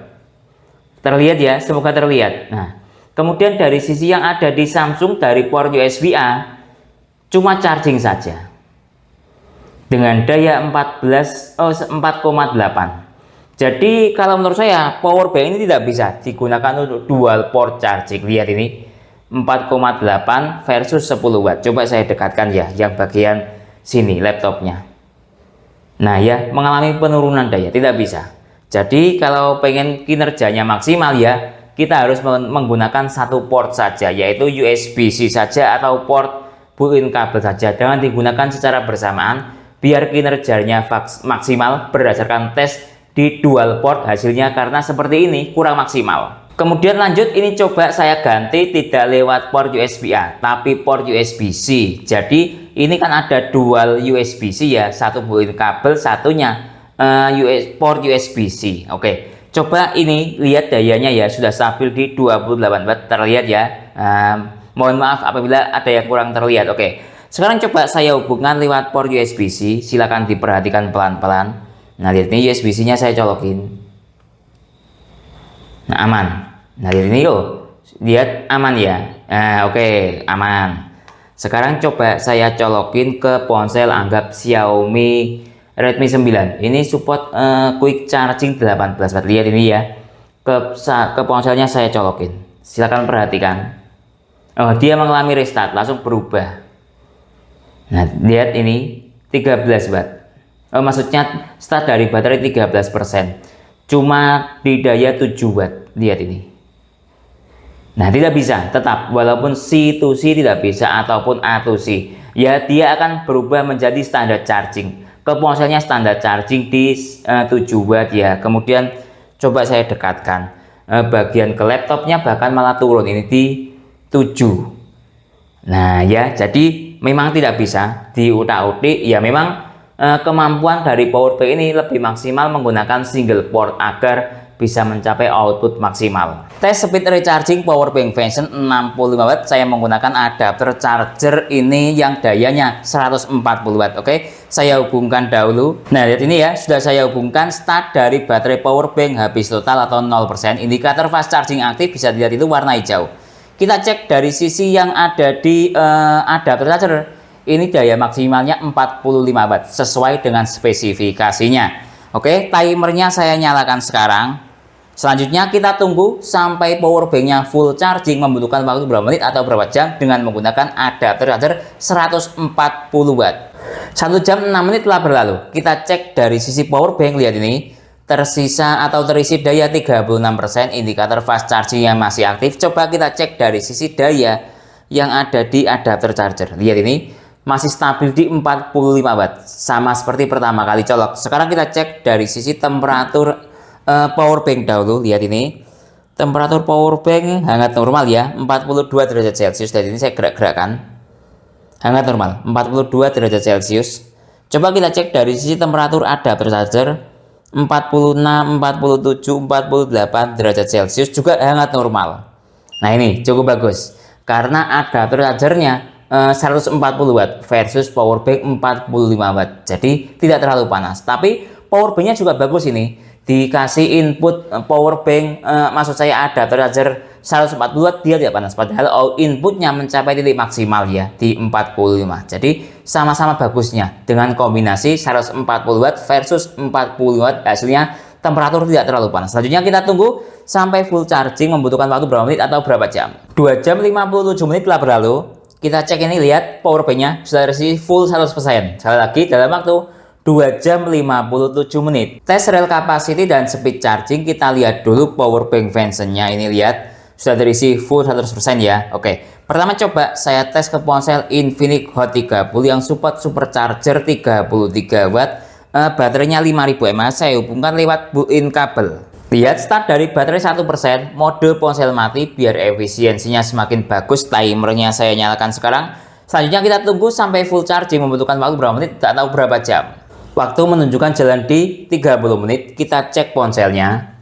Terlihat ya, semoga terlihat. Nah, kemudian dari sisi yang ada di Samsung dari port USB-A cuma charging saja dengan daya 4,8. Jadi kalau menurut saya power bank ini tidak bisa digunakan untuk dual port charging. Lihat ini 4,8 versus 10 watt. Coba saya dekatkan ya yang bagian sini laptopnya. Nah ya, mengalami penurunan daya, tidak bisa. Jadi kalau pengen kinerjanya maksimal ya, kita harus menggunakan satu port saja, yaitu USB-C saja atau port built-in kabel saja. Jangan digunakan secara bersamaan biar kinerjanya maksimal berdasarkan tes di dual port hasilnya, karena seperti ini kurang maksimal. Kemudian lanjut, ini coba saya ganti tidak lewat port USB-A tapi port USB-C. Jadi ini kan ada dual USB-C ya, satu built-in kabel, satunya port USB-C. Oke, coba ini lihat dayanya ya, sudah stabil di 28 watt, terlihat ya. Mohon maaf apabila ada yang kurang terlihat. Oke, sekarang coba saya hubungkan lewat port USB-C. Silakan diperhatikan pelan-pelan. Nah, lihat ini USB-C-nya saya colokin. Nah, aman. Nah, lihat ini lihat aman ya. Nah, oke, aman. Sekarang coba saya colokin ke ponsel, anggap Xiaomi Redmi 9. Ini support quick charging 18 watt. Lihat ini ya. Ke ponselnya saya colokin. Silakan perhatikan. Oh, dia mengalami restart, langsung berubah. Nah, lihat ini 13 watt. Oh, maksudnya start dari baterai 13%. Cuma di daya 7 watt. Lihat ini. Nah, tidak bisa, tetap walaupun C to C tidak bisa ataupun A to C. Ya, dia akan berubah menjadi standar charging. Ke ponselnya standar charging di 7 watt ya. Kemudian coba saya dekatkan. Bagian ke laptopnya bahkan malah turun ini di 7. Nah ya, jadi memang tidak bisa diutak-utik ya. Memang kemampuan dari power bank ini lebih maksimal menggunakan single port agar bisa mencapai output maksimal. Tes speed recharging power bank Vention 65 watt, saya menggunakan adapter charger ini yang dayanya 140 watt. Oke, saya hubungkan dahulu. Nah, lihat ini ya, sudah saya hubungkan. Start dari baterai power bank habis total atau 0%. Indikator fast charging aktif bisa dilihat itu warna hijau. Kita cek dari sisi yang ada di adapter charger. Ini daya maksimalnya 45 watt sesuai dengan spesifikasinya. Oke, timernya saya nyalakan sekarang. Selanjutnya kita tunggu sampai power banknya full charging, membutuhkan waktu berapa menit atau berapa jam dengan menggunakan adapter charger 140 watt. 1 jam 6 menit telah berlalu. Kita cek dari sisi power bank, lihat ini. Tersisa atau terisi daya 36%, indikator fast charging yang masih aktif. Coba kita cek dari sisi daya yang ada di adapter charger. Lihat ini, masih stabil di 45 watt. Sama seperti pertama kali colok. Sekarang kita cek dari sisi temperatur power bank dahulu. Lihat ini, temperatur power bank hangat normal ya, 42 derajat Celcius. Dan ini saya gerak-gerakkan, hangat normal 42 derajat Celcius. Coba kita cek dari sisi temperatur adapter charger, 46, 47, 48 derajat Celcius, juga hangat normal. Nah ini cukup bagus karena adapter chargernya 140 watt versus power bank 45 watt, jadi tidak terlalu panas. Tapi power banknya juga bagus ini, dikasih input power bank, maksud saya adapter charger 140 watt, dia tidak panas, padahal inputnya mencapai titik maksimal ya di 45. Jadi sama-sama bagusnya dengan kombinasi 140 watt versus 40 watt, hasilnya temperatur tidak terlalu panas. Selanjutnya kita tunggu sampai full charging, membutuhkan waktu berapa menit atau berapa jam. 2 jam 57 menit telah berlalu. Kita cek ini, lihat power banknya sudah terisi full 100%. Sekali lagi dalam waktu 2 jam 57 menit. Tes rel capacity dan speed charging, kita lihat dulu power bank Venson-nya. Ini lihat sudah terisi full 100% ya. Oke, pertama coba saya tes ke ponsel Infinix Hot 30 yang support supercharger 33 watt. Baterainya 5000 mAh. Saya hubungkan lewat built-in kabel. Lihat start dari baterai 1%, mode ponsel mati biar efisiensinya semakin bagus. Timernya saya nyalakan sekarang. Selanjutnya kita tunggu sampai full charging, membutuhkan waktu berapa menit atau berapa jam. Waktu menunjukkan jalan di 30 menit. Kita cek ponselnya.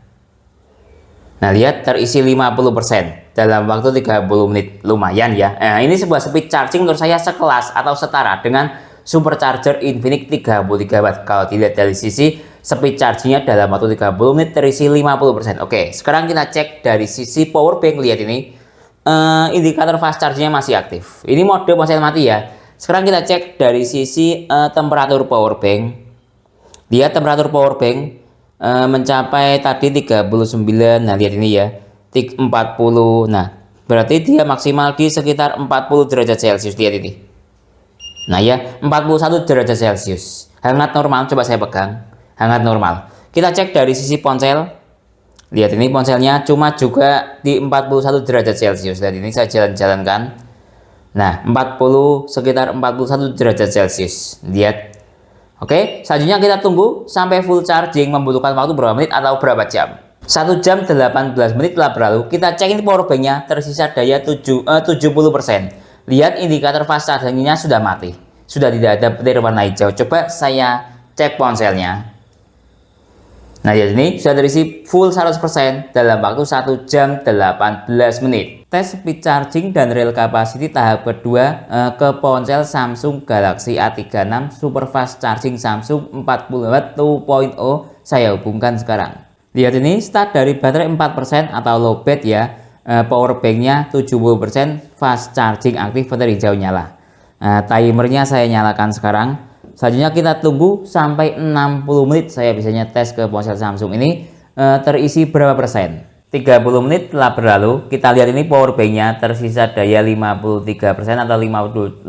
Nah lihat terisi 50% dalam waktu 30 menit, lumayan ya. Nah, ini sebuah speed charging menurut saya sekelas atau setara dengan supercharger Infinix 33 watt. Kalau dilihat dari sisi speed chargingnya dalam waktu 30 menit terisi 50%. Oke, sekarang kita cek dari sisi power bank. Lihat ini, indikator fast chargingnya masih aktif. Ini mode ponsel mati ya. Sekarang kita cek dari sisi temperatur power bank. Lihat temperatur power bank mencapai tadi 39. Nah lihat ini ya, 40. Nah berarti dia maksimal di sekitar 40 derajat Celcius. Lihat ini. Nah ya, 41 derajat Celcius. Hangat normal, coba saya pegang. Hangat normal. Kita cek dari sisi ponsel. Lihat ini ponselnya cuma juga di 41 derajat Celcius. Dan ini saya jalan-jalankan. Nah, sekitar 41 derajat Celcius. Lihat. Oke, selanjutnya kita tunggu sampai full charging, membutuhkan waktu berapa menit atau berapa jam. 1 jam 18 menit telah berlalu. Kita cek ini power banknya tersisa daya 70%. Lihat indikator fast chargingnya sudah mati. Sudah tidak ada petir warna hijau. Coba saya cek ponselnya. Nah ya, ini sudah terisi full 100% dalam waktu 1 jam 18 menit. Tes speed charging dan rel capacity tahap kedua ke ponsel Samsung Galaxy A36 super fast charging Samsung 40 watt 2.0. Saya hubungkan sekarang. Lihat ini start dari baterai 4% atau low bed ya. Power banknya 70%, fast charging aktif, baterai hijau nyala. Timernya saya nyalakan sekarang. Selanjutnya kita tunggu sampai 60 menit. Saya biasanya tes ke ponsel Samsung ini terisi berapa persen. 30 menit telah berlalu. Kita lihat ini power banknya tersisa daya 53% atau 52%.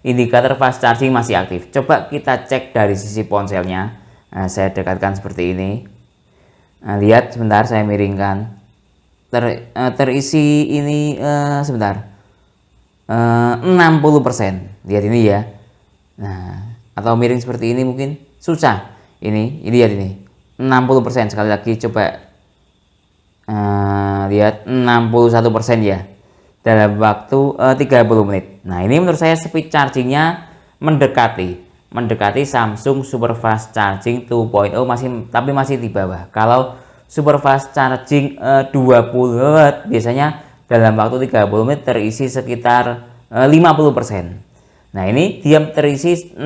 Indikator fast charging masih aktif. Coba kita cek dari sisi ponselnya. Saya dekatkan seperti ini. Lihat sebentar, saya miringkan. Terisi ini sebentar 60%. Lihat ini ya. Nah, atau miring seperti ini mungkin susah. Ini lihat ini 60%. Sekali lagi coba lihat 61% ya dalam waktu 30 menit. Nah ini menurut saya speed chargingnya mendekati Samsung super fast charging 2.0, tapi masih di bawah. Kalau super fast charging 20 watt biasanya dalam waktu 30 menit terisi sekitar 50%. Nah ini diam terisi 60%,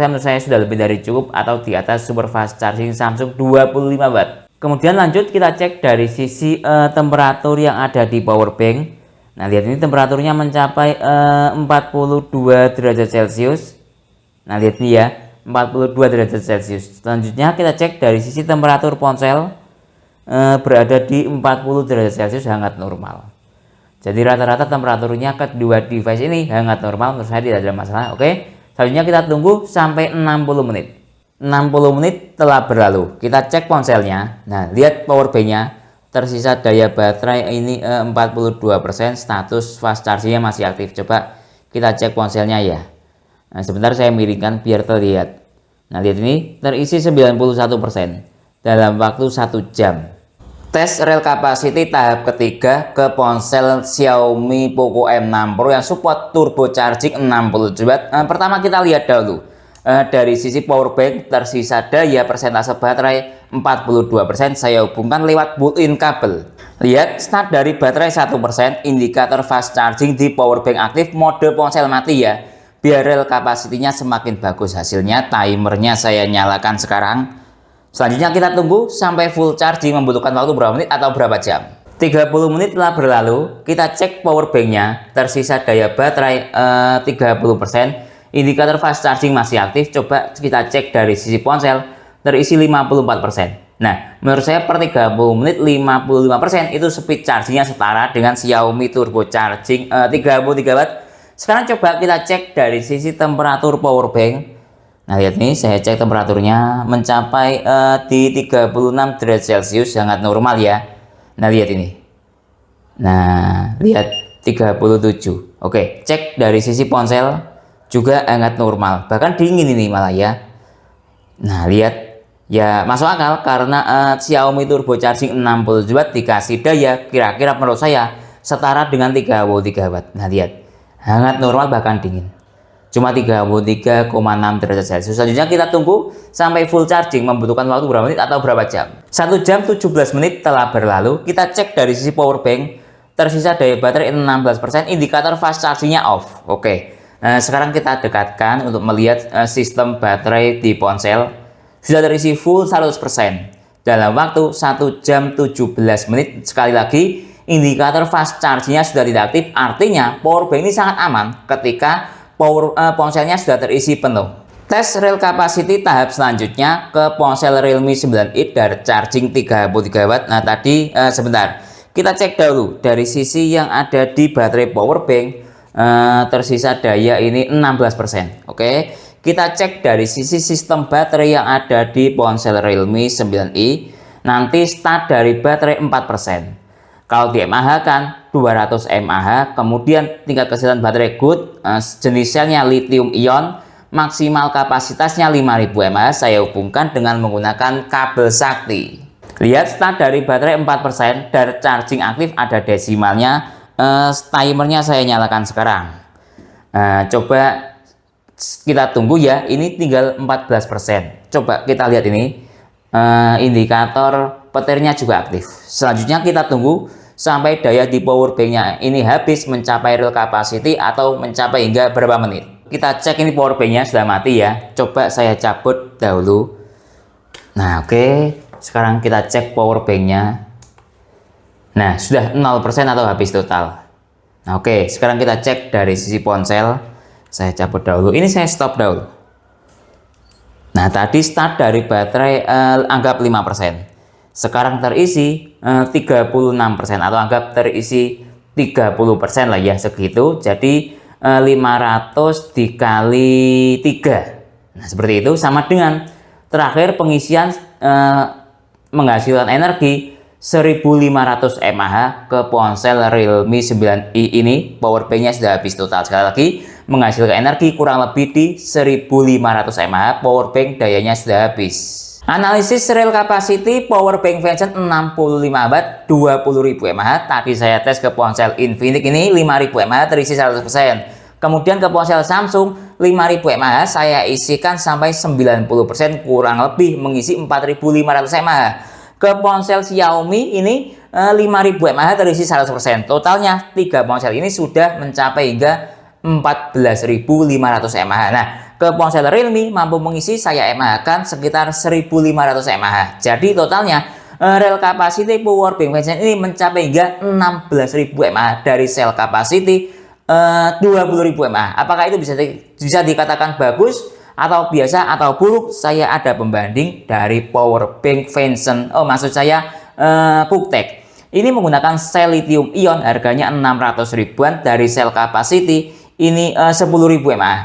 menurut saya sudah lebih dari cukup atau di atas super fast charging Samsung 25 watt. Kemudian lanjut kita cek dari sisi temperatur yang ada di power bank. Nah lihat ini temperaturnya mencapai 42 derajat Celcius. Nah lihat ini ya, 42 derajat Celcius. Selanjutnya kita cek dari sisi temperatur ponsel, berada di 40 derajat Celcius hangat normal. Jadi rata-rata temperaturnya kedua device ini hangat normal, menurut saya tidak ada masalah. Oke, selanjutnya kita tunggu sampai 60 menit. 60 menit telah berlalu, kita cek ponselnya. Nah, lihat power banknya, tersisa daya baterai ini 42%, status fast chargingnya masih aktif. Coba kita cek ponselnya ya. Nah, sebentar saya miringkan biar terlihat. Nah, lihat ini terisi 91% dalam waktu 1 jam. Tes rel capacity tahap ketiga ke ponsel Xiaomi Poco M6 Pro yang support turbo charging 60 Watt. Pertama kita lihat dahulu. Dari sisi power bank tersisa daya persentase baterai 42%, saya hubungkan lewat built-in kabel. Lihat start dari baterai 1%, indikator fast charging di power bank aktif, mode ponsel mati ya. Biar rel kapasitinya semakin bagus hasilnya, timernya saya nyalakan sekarang. Selanjutnya kita tunggu sampai full charging, membutuhkan waktu berapa menit atau berapa jam. 30 menit telah berlalu, kita cek power banknya, tersisa daya baterai 30%. Indikator fast charging masih aktif. Coba kita cek dari sisi ponsel, terisi 54%. Nah, menurut saya per 30 menit 55% itu speed chargingnya setara dengan Xiaomi turbo charging 33 Watt. Sekarang coba kita cek dari sisi temperatur power bank. Nah, lihat nih, saya cek temperaturnya mencapai di 36 derajat Celcius, sangat normal ya. Nah, lihat ini. Nah, lihat 37. Oke, cek dari sisi ponsel juga hangat normal, bahkan dingin ini malah ya. Nah, lihat ya, masuk akal karena Xiaomi turbo charging 60 Watt dikasih daya kira-kira menurut saya setara dengan 33 Watt. Nah, lihat hangat normal bahkan dingin, cuma 33,6 derajat Celcius. Selanjutnya kita tunggu sampai full charging, membutuhkan waktu berapa menit atau berapa jam. 1 jam 17 menit telah berlalu, kita cek dari sisi power bank, tersisa daya baterai 16%, indikator fast chargingnya off. Oke. Sekarang kita dekatkan untuk melihat sistem baterai di ponsel. Sudah terisi full 100% dalam waktu 1 jam 17 menit. Sekali lagi, indikator fast chargingnya sudah tidak aktif, artinya power bank ini sangat aman ketika ponselnya sudah terisi penuh. Tes rel capacity tahap selanjutnya ke ponsel Realme 9i dari charging 33 Watt. Nah, tadi sebentar, kita cek dahulu dari sisi yang ada di baterai power bank. Tersisa daya ini 16%. Oke, kita cek dari sisi sistem baterai yang ada di ponsel Realme 9i. Nanti start dari baterai 4%. Kalau di mAh kan 200 mAh, kemudian tingkat kesehatan baterai good, jenis selnya lithium ion, maksimal kapasitasnya 5000 mAh. Saya hubungkan dengan menggunakan kabel sakti. Lihat start dari baterai 4%, dari charging aktif ada desimalnya. Timernya saya nyalakan sekarang. Coba kita tunggu ya, ini tinggal 14%. Coba kita lihat ini, indikator petirnya juga aktif. Selanjutnya kita tunggu sampai daya di power banknya ini habis, mencapai real capacity atau mencapai hingga berapa menit. Kita cek ini power banknya sudah mati ya. Coba saya cabut dahulu. Nah, oke, sekarang kita cek power banknya. Nah, sudah 0% atau habis total. Nah, oke, sekarang kita cek dari sisi ponsel. Saya cabut dahulu. Ini saya stop dahulu. Nah, tadi start dari baterai anggap 5%. Sekarang terisi 36% atau anggap terisi 30% lah ya, segitu. Jadi 500 dikali 3. Nah, seperti itu sama dengan terakhir pengisian menghasilkan energi 1500 mAh ke ponsel Realme 9i ini. Power banknya sudah habis total. Sekali lagi, menghasilkan energi kurang lebih di 1500 mAh. Power bank dayanya sudah habis. Analisis rel capacity power bank Vention 65 Watt 20.000 mAh. Tadi saya tes ke ponsel Infinix ini 5000 mAh terisi 100%. Kemudian ke ponsel Samsung 5000 mAh saya isikan sampai 90%, kurang lebih mengisi 4500 mAh. Ke ponsel Xiaomi ini 5000 mAh terisi 100%. Totalnya 3 ponsel ini sudah mencapai hingga 14.500 mAh. Nah, ke ponsel Realme mampu mengisi saya mAh-kan sekitar 1500 mAh. Jadi totalnya rel capacity power bank Vention ini mencapai hingga 16.000 mAh dari sel capacity 20.000 mAh. Apakah itu bisa dikatakan bagus atau biasa atau buruk, saya ada pembanding dari powerbank Venson. Oh, maksud saya QuickTech. Ini menggunakan sel lithium ion, harganya 600 ribuan, dari sel capacity ini 10.000 mAh.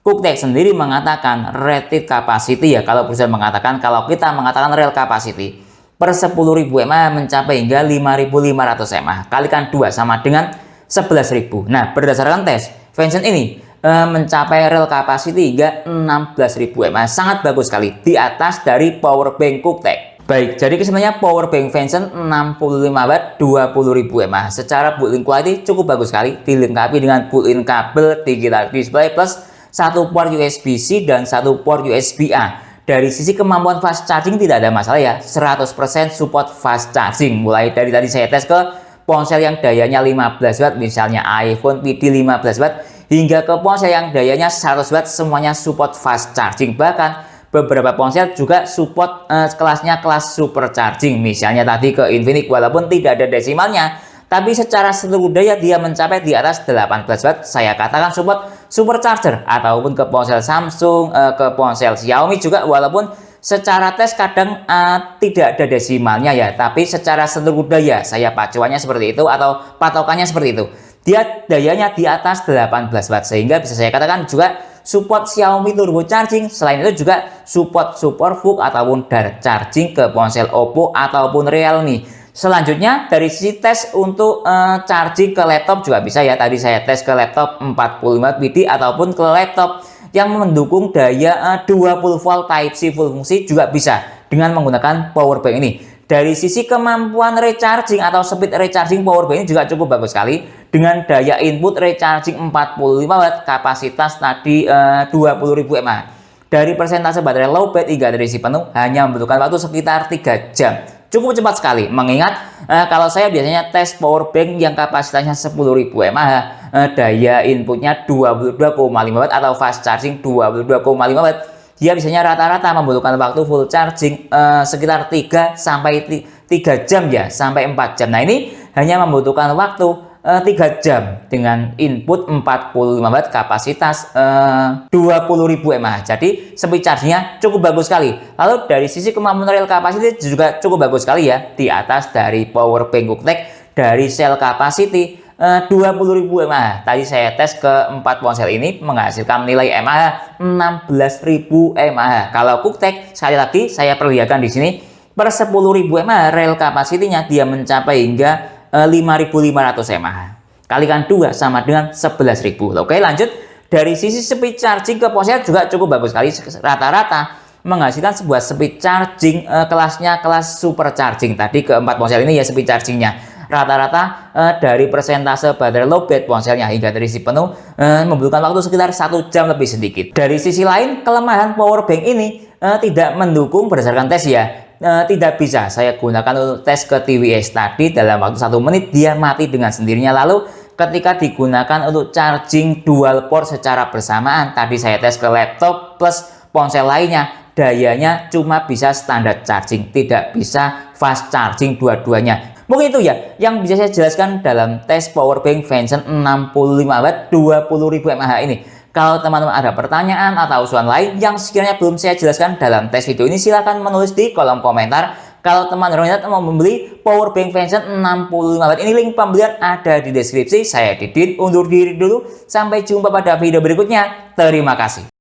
QuickTech sendiri mengatakan rated capacity ya, kalau perusahaan mengatakan, kalau kita mengatakan real capacity per 10.000 mAh mencapai hingga 5.500 mAh. Kalikan 2 sama dengan 11.000. Nah, berdasarkan tes, Venson ini mencapai real capacity hingga 16.000 mAh. Sangat bagus sekali, di atas dari powerbank QuickTech. Baik, jadi kesemuanya powerbank Venson 65 watt 20.000 mAh. Secara built-in quality cukup bagus sekali, dilengkapi dengan built-in kabel, digital display plus satu port USB-C dan satu port USB-A. Dari sisi kemampuan fast charging tidak ada masalah ya, 100% support fast charging. Mulai dari tadi saya tes ke ponsel yang dayanya 15 watt, misalnya iPhone PD 15 watt, hingga ke ponsel yang dayanya 100 watt, semuanya support fast charging. Bahkan beberapa ponsel juga support kelasnya kelas super charging, misalnya tadi ke Infinix, walaupun tidak ada desimalnya, tapi secara seluruh daya dia mencapai di atas 18 watt. Saya katakan support super charger. Ataupun ke ponsel Samsung, ke ponsel Xiaomi juga, walaupun secara tes kadang tidak ada desimalnya ya, tapi secara seluruh daya saya pacuannya seperti itu atau patokannya seperti itu, dia dayanya di atas 18 watt, sehingga bisa saya katakan juga support Xiaomi turbo charging. Selain itu juga support VOOC ataupun direct charging ke ponsel Oppo ataupun Realme. Selanjutnya dari sisi tes untuk charging ke laptop juga bisa ya. Tadi saya tes ke laptop 45 PD ataupun ke laptop yang mendukung daya 20 volt Type-C full fungsi juga bisa dengan menggunakan powerbank ini. Dari sisi kemampuan recharging atau speed recharging, powerbank ini juga cukup bagus sekali dengan daya input recharging 45 watt, kapasitas tadi 20.000 mAh. Dari persentase baterai lowbat hingga terisi penuh hanya membutuhkan waktu sekitar 3 jam. Cukup cepat sekali, mengingat kalau saya biasanya tes powerbank yang kapasitasnya 10.000 mAh, daya inputnya 22,5 watt atau fast charging 22,5 watt, dia biasanya rata-rata membutuhkan waktu full charging sekitar 3 sampai 3 jam ya, sampai 4 jam. Nah, ini hanya membutuhkan waktu 3 jam dengan input 45 watt, kapasitas 20.000 mAh. Jadi speed chargingnya cukup bagus sekali. Lalu dari sisi kemampuan real capacity juga cukup bagus sekali ya, di atas dari powerbank QuickTech dari sel capacity 20.000 mAh. Tadi saya tes ke 4 ponsel ini menghasilkan nilai mAh 16.000 mAh. Kalau QuickTech, sekali lagi saya perlihatkan di sini, per 10.000 mAh real capacity-nya dia mencapai hingga 5.500 mAh. Kalikan 2 sama dengan 11.000. Oke, lanjut. Dari sisi speed charging ke ponsel juga cukup bagus sekali. Rata-rata menghasilkan sebuah speed charging kelasnya kelas super charging. Tadi ke 4 ponsel ini ya speed chargingnya rata-rata dari persentase baterai lowbat ponselnya hingga terisi penuh membutuhkan waktu sekitar 1 jam lebih sedikit. Dari sisi lain, kelemahan powerbank ini tidak mendukung berdasarkan tes ya. Tidak bisa saya gunakan untuk tes ke TWS. Tadi dalam waktu 1 menit dia mati dengan sendirinya. Lalu ketika digunakan untuk charging dual port secara bersamaan, tadi saya tes ke laptop plus ponsel lainnya, dayanya cuma bisa standar charging, tidak bisa fast charging dua-duanya. Mungkin itu ya yang bisa saya jelaskan dalam tes powerbank Venson 65 watt 20.000 mAh ini. Kalau teman-teman ada pertanyaan atau usulan lain yang sekiranya belum saya jelaskan dalam tes video ini, silahkan menulis di kolom komentar. Kalau teman-teman mau membeli powerbank Venson 65 watt ini, link pembelian ada di deskripsi. Saya Didin undur diri dulu, sampai jumpa pada video berikutnya. Terima kasih.